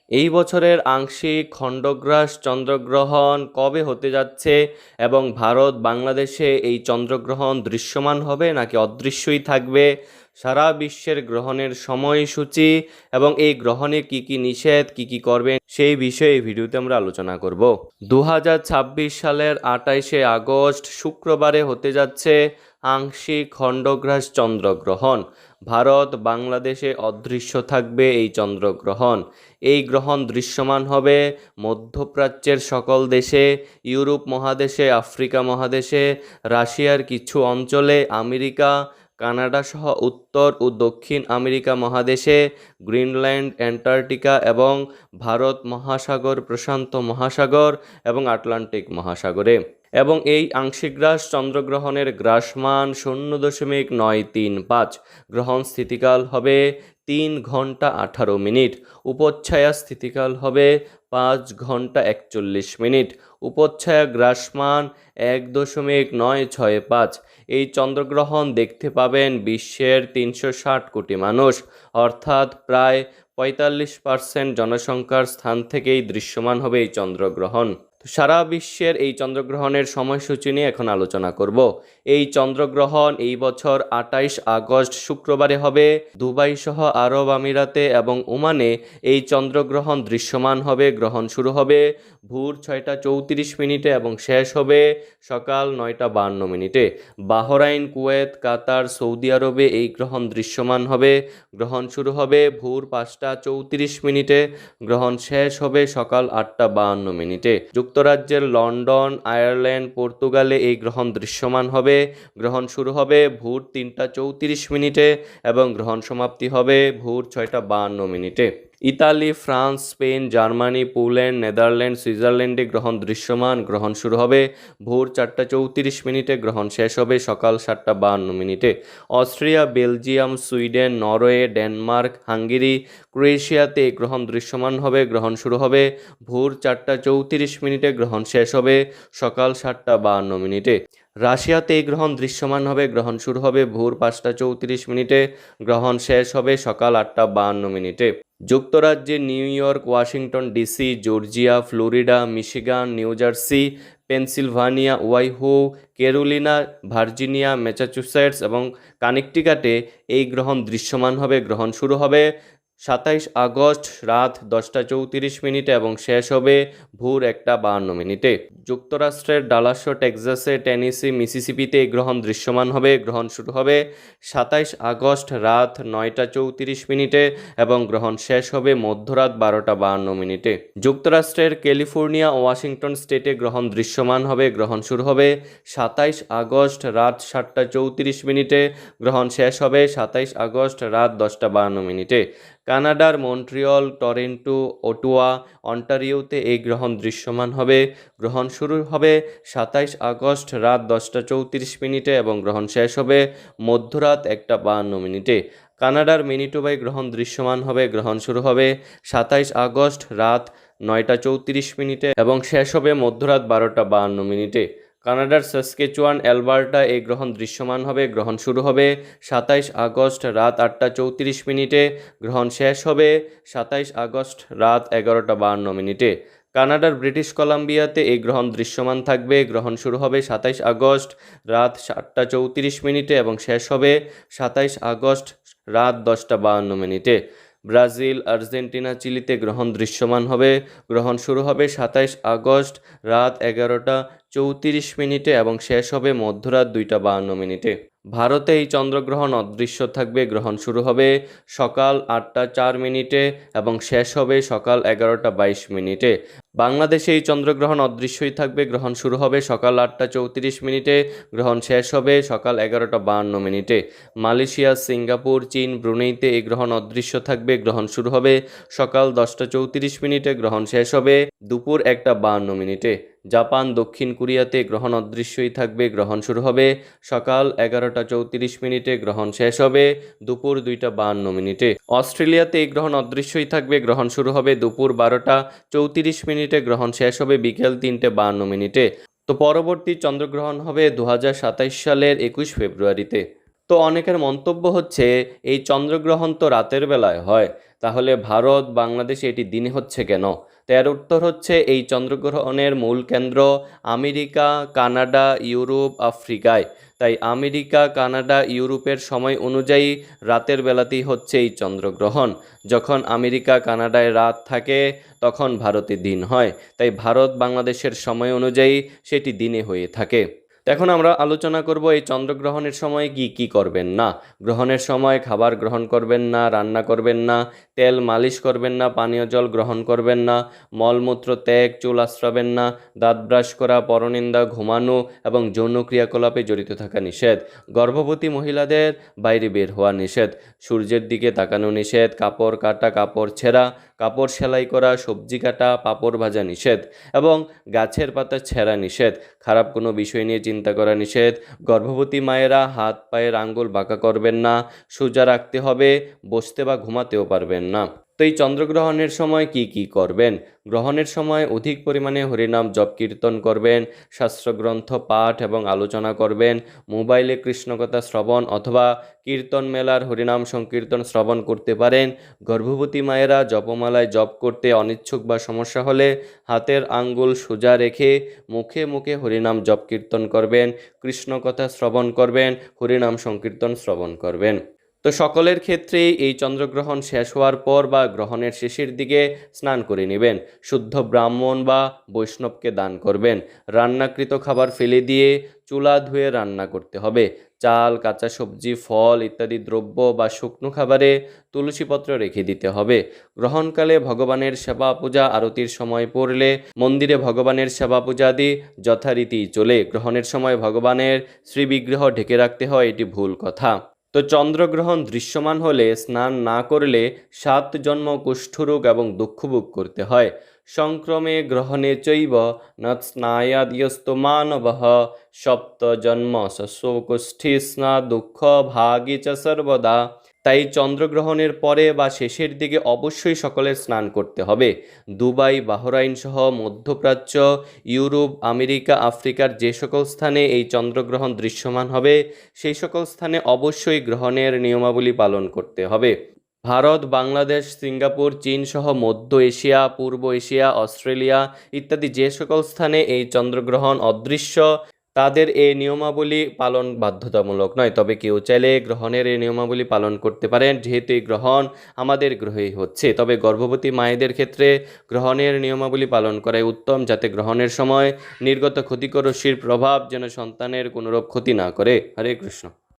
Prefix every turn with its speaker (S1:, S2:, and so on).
S1: এই বছরের আংশিক খণ্ডগ্রাস চন্দ্রগ্রহণ কবে হতে যাচ্ছে এবং ভারত বাংলাদেশে এই চন্দ্রগ্রহণ দৃশ্যমান হবে নাকি অদৃশ্যই থাকবে, সারা বিশ্বের গ্রহণের সময়সূচি এবং এই গ্রহণে কি কি নিষেধ, কি কি করবেন সেই বিষয়ে এই ভিডিওতে আমরা আলোচনা করব। 2026 সালের 28শে আগস্ট শুক্রবারে হতে যাচ্ছে আংশিক খণ্ডগ্রাস চন্দ্রগ্রহণ। ভারত বাংলাদেশে অদৃশ্য থাকবে এই চন্দ্রগ্রহণ। এই গ্রহণ দৃশ্যমান হবে মধ্যপ্রাচ্যের সকল দেশে, ইউরোপ মহাদেশে, আফ্রিকা মহাদেশে, রাশিয়ার কিছু অঞ্চলে, আমেরিকা, কানাডা সহ উত্তর ও দক্ষিণ আমেরিকা মহাদেশে, গ্রিনল্যান্ড, অ্যান্টার্কটিকা এবং ভারত মহাসাগর, প্রশান্ত মহাসাগর এবং আটলান্টিক মহাসাগরে। এবং এই আংশিক গ্রাস চন্দ্রগ্রহণের গ্রাসমান 0.935। গ্রহণ স্থিতিকাল হবে 3 ঘন্টা 18 মিনিট। উপচ্ছায়া স্থিতিকাল হবে 5 ঘন্টা 41 মিনিট। উপচ্ছায়া গ্রাসমান 1.965। এই চন্দ্রগ্রহণ দেখতে পাবেন বিশ্বের 360 কোটি মানুষ, অর্থাৎ প্রায় 45% জনসংখ্যার স্থান থেকেই দৃশ্যমান হবে এই চন্দ্রগ্রহণ। তো সারা বিশ্বের এই চন্দ্রগ্রহণের সময়সূচি নিয়ে এখন আলোচনা করব। এই চন্দ্রগ্রহণ এই বছর 28 আগস্ট শুক্রবারে হবে। দুবাই সহ আরব আমিরাতে এবং ওমানে এই চন্দ্রগ্রহণ দৃশ্যমান হবে। গ্রহণ শুরু হবে ভোর 6টা 34 মিনিটে এবং শেষ হবে সকাল 9টা 52 মিনিটে। বাহরাইন, কুয়েত, কাতার, সৌদি আরবে এই গ্রহণ দৃশ্যমান হবে। গ্রহণ শুরু হবে ভোর 5টা 34 মিনিটে, গ্রহণ শেষ হবে সকাল 8টা 52 মিনিটে। যুক্তরাজ্যের লন্ডন, আয়ারল্যান্ড, পর্তুগালে এই গ্রহণ দৃশ্যমান হবে। গ্রহণ শুরু হবে ভোর 3টা 34 মিনিটে এবং গ্রহণ সমাপ্তি হবে ভোর 6টা 52 মিনিটে। Italy, France, Spain, Germany, Poland, Netherland, সুইজারল্যান্ডে গ্রহণ দৃশ্যমান। গ্রহণ শুরু হবে ভোর 4টা 34 মিনিটে, গ্রহণ শেষ হবে সকাল 7টা 52 মিনিটে। Austria, Belgium, Sweden, Norway, Denmark, Hungary, ক্রোয়েশিয়াতে গ্রহণ দৃশ্যমান হবে। গ্রহণ শুরু হবে ভোর 4টা 34 মিনিটে, গ্রহণ শেষ হবে সকাল 7টা 52 মিনিটে। রাশিয়াতে এই গ্রহণ দৃশ্যমান হবে। গ্রহণ শুরু হবে ভোর 5টা 34 মিনিটে, গ্রহণ শেষ হবে সকাল 8টা 52 মিনিটে। যুক্তরাজ্যে New York, Washington DC, Georgia, Florida, Michigan, New Jersey, Pennsylvania, Ohio, Carolina, Virginia, Massachusetts এবং কানেকটিকাটে এই গ্রহণ দৃশ্যমান হবে। গ্রহণ শুরু হবে 27 আগস্ট রাত 10টা 34 মিনিটে এবং শেষ হবে ভোর 1টা 52 মিনিটে। যুক্তরাষ্ট্রের ডালাস, টেক্সাসে, টেনেসি, মিসিসিপিতে এই গ্রহণ দৃশ্যমান হবে। গ্রহণ শুরু হবে 27 আগস্ট রাত 9টা 34 মিনিটে এবং গ্রহণ শেষ হবে মধ্যরাত 12টা 52 মিনিটে। যুক্তরাষ্ট্রের ক্যালিফোর্নিয়া, ওয়াশিংটন স্টেটে গ্রহণ দৃশ্যমান হবে। গ্রহণ শুরু হবে 27 আগস্ট রাত 7টা 34 মিনিটে, গ্রহণ শেষ হবে 27 আগস্ট রাত 10টা 52 মিনিটে। কানাডার মন্ট্রিয়ল, টরন্টো, ওটোয়া, অন্টারিওতে এই গ্রহণ দৃশ্যমান হবে। গ্রহণ শুরু হবে 27 আগস্ট রাত 10টা 34 মিনিটে এবং গ্রহণ শেষ হবে মধ্যরাত 1টা 52 মিনিটে। কানাডার ম্যানিটোবায় গ্রহণ দৃশ্যমান হবে। গ্রহণ শুরু হবে 27 আগস্ট রাত 9টা 34 মিনিটে এবং শেষ হবে মধ্যরাত 12টা 52 মিনিটে। কানাডার সাসকেচুয়ান, অ্যালবার্টা এই গ্রহণ দৃশ্যমান হবে। গ্রহণ শুরু হবে 27 আগস্ট রাত 8টা 34 মিনিটে, গ্রহণ শেষ হবে 27 আগস্ট রাত 11টা 52 মিনিটে। কানাডার ব্রিটিশ কলাম্বিয়াতে এই গ্রহণ দৃশ্যমান থাকবে। গ্রহণ শুরু হবে 27 আগস্ট রাত 7টা 34 মিনিটে এবং শেষ হবে 27 আগস্ট রাত 10টা 52 মিনিটে। ব্রাজিল, আর্জেন্টিনা, চিলিতে গ্রহণ দৃশ্যমান হবে। গ্রহণ শুরু হবে 27 আগস্ট রাত 11টা 34 মিনিটে এবং শেষ হবে মধ্যরাত 2টা 52 মিনিটে। ভারতে এই চন্দ্রগ্রহণ অদৃশ্য থাকবে। গ্রহণ শুরু হবে সকাল 8টা 4 মিনিটে এবং শেষ হবে সকাল 11টা 22 মিনিটে। বাংলাদেশে এই চন্দ্রগ্রহণ অদৃশ্যই থাকবে। গ্রহণ শুরু হবে সকাল 8টা 34 মিনিটে, গ্রহণ শেষ হবে সকাল 11টা 52 মিনিটে। মালয়েশিয়া, সিঙ্গাপুর, চীন, ব্রুনেইতে এই গ্রহণ অদৃশ্য থাকবে। গ্রহণ শুরু হবে সকাল 10টা 34 মিনিটে, গ্রহণ শেষ হবে দুপুর 1টা 52 মিনিটে। জাপান, দক্ষিণ কোরিয়াতে গ্রহণ অদৃশ্যই থাকবে। গ্রহণ শুরু হবে সকাল 11টা 34 মিনিটে, গ্রহণ শেষ হবে দুপুর 2টা 52 মিনিটে। অস্ট্রেলিয়াতে এই গ্রহণ অদৃশ্যই থাকবে। গ্রহণ শুরু হবে দুপুর 12টা 34 মিনিটে, গ্রহণ শেষ হবে বিকেল 3টা 52 মিনিটে। তো পরবর্তী চন্দ্রগ্রহণ হবে 2027 সালের 21 ফেব্রুয়ারিতে। তো অনেকের মন্তব্য হচ্ছে এই চন্দ্রগ্রহণ তো রাতের বেলায় হয়, তাহলে ভারত বাংলাদেশে এটি দিনে হচ্ছে কেন? তো এর উত্তর হচ্ছে এই চন্দ্রগ্রহণের মূল কেন্দ্র আমেরিকা, কানাডা, ইউরোপ, আফ্রিকায়। তাই আমেরিকা, কানাডা, ইউরোপের সময় অনুযায়ী রাতের বেলাতেই হচ্ছে এই চন্দ্রগ্রহণ। যখন আমেরিকা, কানাডায় রাত থাকে তখন ভারতে দিন হয়। তাই ভারত বাংলাদেশের সময় অনুযায়ী সেটি দিনে হয়ে থাকে। তো এখন আমরা আলোচনা করব এই চন্দ্রগ্রহণের সময় কি কি করবেন না। গ্রহণের সময় খাবার গ্রহণ করবেন না, রান্না করবেন না, তেল মালিশ করবেন না, পানীয় জল গ্রহণ করবেন না, মলমূত্র ত্যাগ, চুল আঁচড়াবেন না, দাঁত ব্রাশ করা, পরনিন্দা, ঘুমানো এবং যৌন ক্রিয়াকলাপে জড়িত থাকা নিষেধ। গর্ভবতী মহিলাদের বাইরে বের হওয়া নিষেধ। সূর্যের দিকে তাকানো নিষেধ। কাপড় কাটা, কাপড় ছেঁড়া, কাপড় সেলাই করা, সবজি কাটা, পাঁপড় ভাজা নিষেধ এবং গাছের পাতা ছেঁড়া নিষেধ। খারাপ কোনো বিষয় নিয়ে চিন্তা করা নিষেধ। গর্ভবতী মায়েরা হাত পায়ের আঙ্গুল বাঁকা করবেন না, সোজা রাখতে হবে, বসতে বা ঘুমাতেও পারবেন না। তো এই চন্দ্রগ্রহণের সময় কি কি করবেন? গ্রহণের সময় অধিক পরিমাণে হরিনাম জপ কীর্তন করবেন, শাস্ত্রগ্রন্থ পাঠ এবং আলোচনা করবেন, মোবাইলে কৃষ্ণকথা শ্রবণ অথবা কীর্তন মেলার হরিনাম সংকীর্তন শ্রবণ করতে পারেন। গর্ভবতী মায়েরা জপমালায় জপ করতে অনিচ্ছুক বা সমস্যা হলে হাতের আঙ্গুল সোজা রেখে মুখে মুখে হরিনাম জপ কীর্তন করবেন, কৃষ্ণকথা শ্রবণ করবেন, হরিনাম সংকীর্তন শ্রবণ করবেন। তো সকলের ক্ষেত্রেই এই চন্দ্রগ্রহণ শেষ হওয়ার পর বা গ্রহণের শেষের দিকে স্নান করে নেবেন। শুদ্ধ ব্রাহ্মণ বা বৈষ্ণবকে দান করবেন। রান্নাকৃত খাবার ফেলে দিয়ে চুলা ধুয়ে রান্না করতে হবে। চাল, কাঁচা সবজি, ফল ইত্যাদি দ্রব্য বা শুকনো খাবারে তুলসীপত্র রেখে দিতে হবে। গ্রহণকালে ভগবানের সেবা পূজা আরতির সময় পড়লে মন্দিরে ভগবানের সেবা পূজা আদি যথারীতি চলে। গ্রহণের সময় ভগবানের শ্রীবিগ্রহ ঢেকে রাখতে হয়, এটি ভুল কথা। তো চন্দ্রগ্রহণ দৃশ্যমান হলে স্নান না করলে 7 জন্ম কুষ্ঠরোগ এবং দুঃখভোগ করতে হয়। সংক্রমে গ্রহণে চৈব ন স্নায়াদ্যস্তু মানবঃ সপ্ত জন্ম কুষ্ঠী স্না দুঃখ ভাগী চ সর্বদা। তাই চন্দ্রগ্রহণের পরে বা শেষের দিকে অবশ্যই সকলের স্নান করতে হবে। দুবাই, বাহরাইন সহ মধ্যপ্রাচ্য, ইউরোপ, আমেরিকা, আফ্রিকার যে সকল স্থানে এই চন্দ্রগ্রহণ দৃশ্যমান হবে সেই সকল স্থানে অবশ্যই গ্রহণের নিয়মাবলী পালন করতে হবে। ভারত, বাংলাদেশ, সিঙ্গাপুর, চীন সহ মধ্য এশিয়া, পূর্ব এশিয়া, অস্ট্রেলিয়া ইত্যাদি যে সকল স্থানে এই চন্দ্রগ্রহণ অদৃশ্য তাদের এই নিয়মাবলী পালন বাধ্যতামূলক নয়, তবে কেউ চাইলে গ্রহণের এই নিয়মাবলী পালন করতে পারেন, যেহেতু এই গ্রহণ আমাদের গ্রহেই হচ্ছে। তবে গর্ভবতী মায়েদের ক্ষেত্রে গ্রহণের নিয়মাবলী পালন করাই উত্তম, যাতে গ্রহণের সময় নির্গত ক্ষতিকর রশ্মির প্রভাব যেন সন্তানের কোনোরূপ ক্ষতি না করে। হরে কৃষ্ণ।